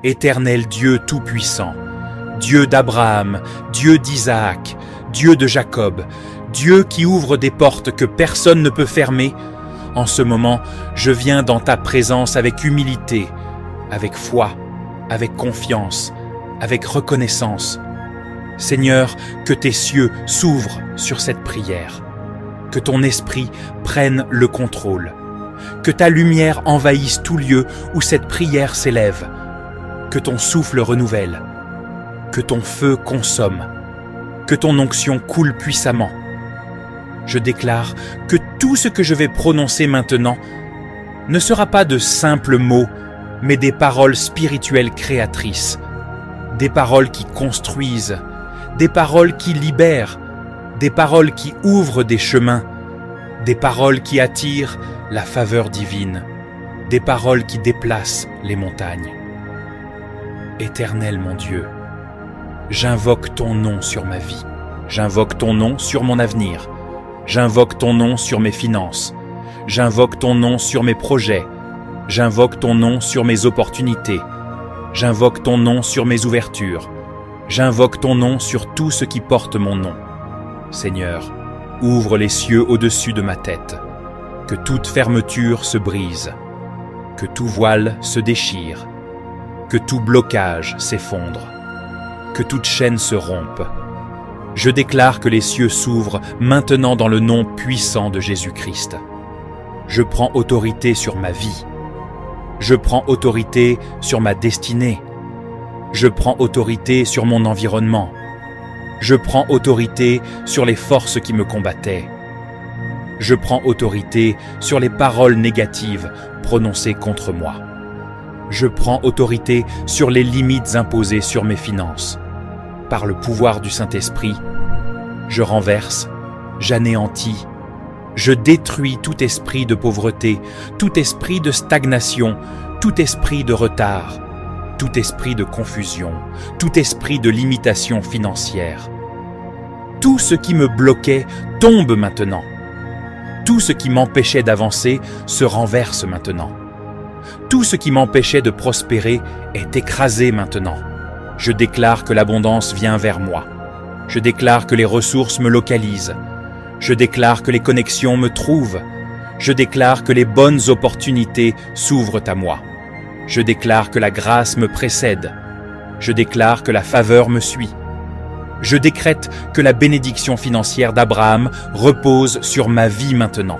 Éternel Dieu Tout-Puissant, Dieu d'Abraham, Dieu d'Isaac, Dieu de Jacob, Dieu qui ouvre des portes que personne ne peut fermer, en ce moment, je viens dans ta présence avec humilité, avec foi, avec confiance, avec reconnaissance. Seigneur, que tes cieux s'ouvrent sur cette prière, que ton esprit prenne le contrôle, que ta lumière envahisse tout lieu où cette prière s'élève, que ton souffle renouvelle, que ton feu consomme, que ton onction coule puissamment. Je déclare que tout ce que je vais prononcer maintenant ne sera pas de simples mots, mais des paroles spirituelles créatrices, des paroles qui construisent, des paroles qui libèrent, des paroles qui ouvrent des chemins, des paroles qui attirent la faveur divine, des paroles qui déplacent les montagnes. Éternel mon Dieu, j'invoque ton nom sur ma vie, j'invoque ton nom sur mon avenir, j'invoque ton nom sur mes finances, j'invoque ton nom sur mes projets, j'invoque ton nom sur mes opportunités, j'invoque ton nom sur mes ouvertures, j'invoque ton nom sur tout ce qui porte mon nom. Seigneur, ouvre les cieux au-dessus de ma tête, que toute fermeture se brise, que tout voile se déchire, que tout blocage s'effondre, que toute chaîne se rompe. Je déclare que les cieux s'ouvrent maintenant dans le nom puissant de Jésus-Christ. Je prends autorité sur ma vie. Je prends autorité sur ma destinée. Je prends autorité sur mon environnement. Je prends autorité sur les forces qui me combattaient. Je prends autorité sur les paroles négatives prononcées contre moi. Je prends autorité sur les limites imposées sur mes finances. Par le pouvoir du Saint-Esprit, je renverse, j'anéantis, je détruis tout esprit de pauvreté, tout esprit de stagnation, tout esprit de retard, tout esprit de confusion, tout esprit de limitation financière. Tout ce qui me bloquait tombe maintenant. Tout ce qui m'empêchait d'avancer se renverse maintenant. Tout ce qui m'empêchait de prospérer est écrasé maintenant. Je déclare que l'abondance vient vers moi. Je déclare que les ressources me localisent. Je déclare que les connexions me trouvent. Je déclare que les bonnes opportunités s'ouvrent à moi. Je déclare que la grâce me précède. Je déclare que la faveur me suit. Je décrète que la bénédiction financière d'Abraham repose sur ma vie maintenant.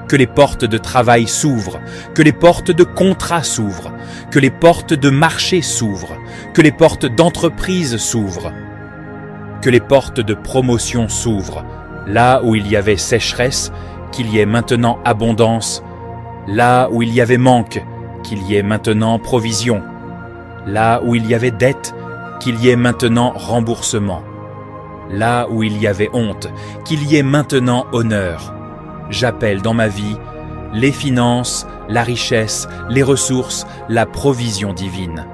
Que les portes de travail s'ouvrent, que les portes de contrat s'ouvrent, que les portes de marché s'ouvrent, que les portes d'entreprise s'ouvrent, que les portes de promotion s'ouvrent. Là où il y avait sécheresse, qu'il y ait maintenant abondance. Là où il y avait manque, qu'il y ait maintenant provision. Là où il y avait dette, qu'il y ait maintenant remboursement. Là où il y avait honte, qu'il y ait maintenant honneur. J'appelle dans ma vie les finances, la richesse, les ressources, la provision divine.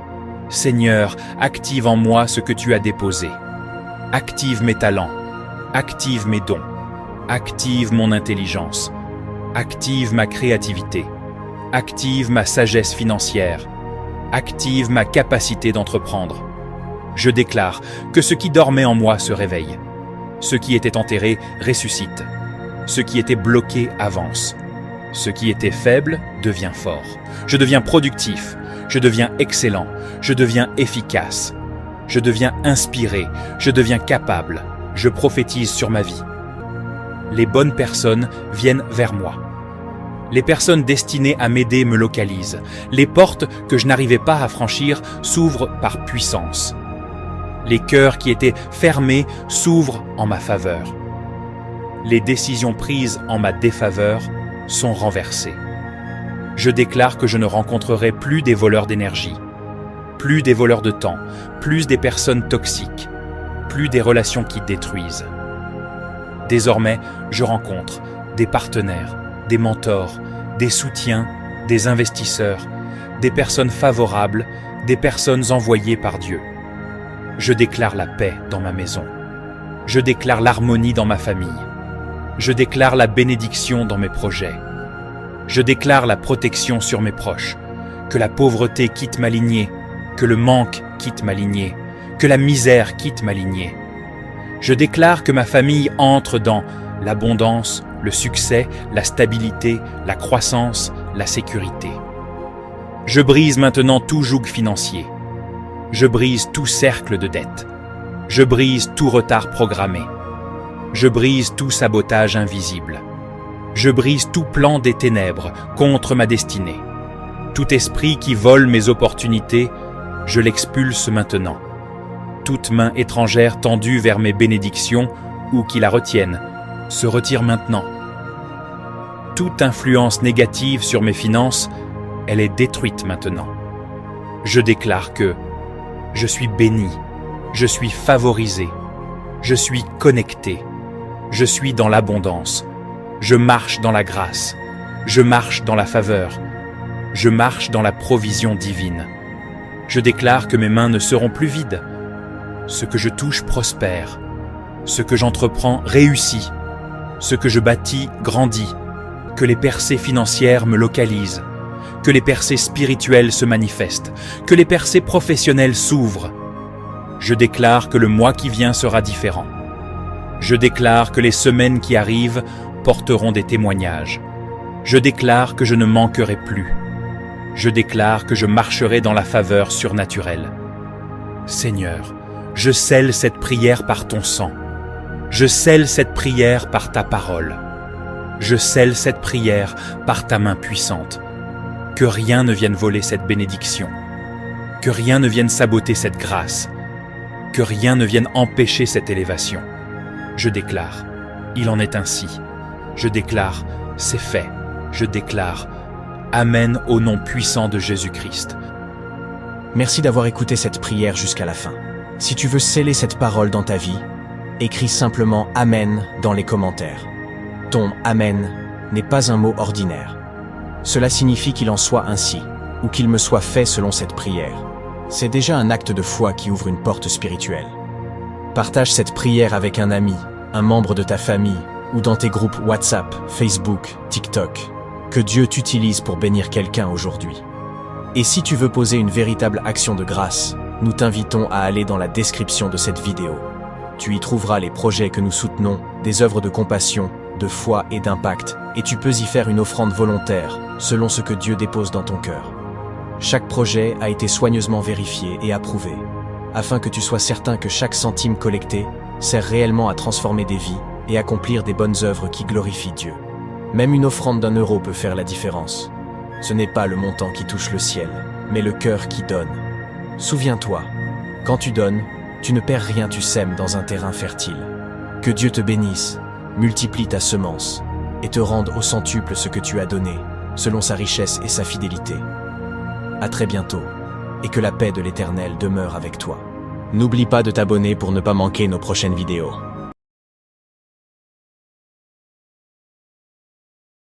Seigneur, active en moi ce que tu as déposé. Active mes talents, active mes dons, active mon intelligence, active ma créativité, active ma sagesse financière, active ma capacité d'entreprendre. Je déclare que ce qui dormait en moi se réveille. Ce qui était enterré ressuscite. Ce qui était bloqué avance. Ce qui était faible devient fort. Je deviens productif. Je deviens excellent. Je deviens efficace. Je deviens inspiré. Je deviens capable. Je prophétise sur ma vie. Les bonnes personnes viennent vers moi. Les personnes destinées à m'aider me localisent. Les portes que je n'arrivais pas à franchir s'ouvrent par puissance. Les cœurs qui étaient fermés s'ouvrent en ma faveur. Les décisions prises en ma défaveur sont renversées. Je déclare que je ne rencontrerai plus des voleurs d'énergie, plus des voleurs de temps, plus des personnes toxiques, plus des relations qui détruisent. Désormais, je rencontre des partenaires, des mentors, des soutiens, des investisseurs, des personnes favorables, des personnes envoyées par Dieu. Je déclare la paix dans ma maison. Je déclare l'harmonie dans ma famille. Je déclare la bénédiction dans mes projets. Je déclare la protection sur mes proches, que la pauvreté quitte ma lignée, que le manque quitte ma lignée, que la misère quitte ma lignée. Je déclare que ma famille entre dans l'abondance, le succès, la stabilité, la croissance, la sécurité. Je brise maintenant tout joug financier. Je brise tout cercle de dette. Je brise tout retard programmé. Je brise tout sabotage invisible. Je brise tout plan des ténèbres contre ma destinée. Tout esprit qui vole mes opportunités, je l'expulse maintenant. Toute main étrangère tendue vers mes bénédictions ou qui la retienne, se retire maintenant. Toute influence négative sur mes finances, elle est détruite maintenant. Je déclare que je suis béni, je suis favorisé, je suis connecté, je suis dans l'abondance, je marche dans la grâce, je marche dans la faveur, je marche dans la provision divine. Je déclare que mes mains ne seront plus vides. Ce que je touche prospère, ce que j'entreprends réussit, ce que je bâtis grandit, que les percées financières me localisent, que les percées spirituelles se manifestent, que les percées professionnelles s'ouvrent. Je déclare que le mois qui vient sera différent. Je déclare que les semaines qui arrivent porteront des témoignages. Je déclare que je ne manquerai plus. Je déclare que je marcherai dans la faveur surnaturelle. Seigneur, je scelle cette prière par ton sang. Je scelle cette prière par ta parole. Je scelle cette prière par ta main puissante. Que rien ne vienne voler cette bénédiction. Que rien ne vienne saboter cette grâce. Que rien ne vienne empêcher cette élévation. Je déclare, il en est ainsi. Je déclare, c'est fait. Je déclare, Amen au nom puissant de Jésus-Christ. Merci d'avoir écouté cette prière jusqu'à la fin. Si tu veux sceller cette parole dans ta vie, écris simplement Amen dans les commentaires. Ton Amen n'est pas un mot ordinaire. Cela signifie qu'il en soit ainsi, ou qu'il me soit fait selon cette prière. C'est déjà un acte de foi qui ouvre une porte spirituelle. Partage cette prière avec un ami, un membre de ta famille, ou dans tes groupes WhatsApp, Facebook, TikTok. Que Dieu t'utilise pour bénir quelqu'un aujourd'hui. Et si tu veux poser une véritable action de grâce, nous t'invitons à aller dans la description de cette vidéo. Tu y trouveras les projets que nous soutenons, des œuvres de compassion, de foi et d'impact, et tu peux y faire une offrande volontaire, selon ce que Dieu dépose dans ton cœur. Chaque projet a été soigneusement vérifié et approuvé, afin que tu sois certain que chaque centime collecté sert réellement à transformer des vies et accomplir des bonnes œuvres qui glorifient Dieu. Même une offrande d'1 € peut faire la différence. Ce n'est pas le montant qui touche le ciel, mais le cœur qui donne. Souviens-toi, quand tu donnes, tu ne perds rien, tu sèmes dans un terrain fertile. Que Dieu te bénisse, multiplie ta semence, et te rende au centuple ce que tu as donné, selon sa richesse et sa fidélité. À très bientôt, et que la paix de l'Éternel demeure avec toi. N'oublie pas de t'abonner pour ne pas manquer nos prochaines vidéos.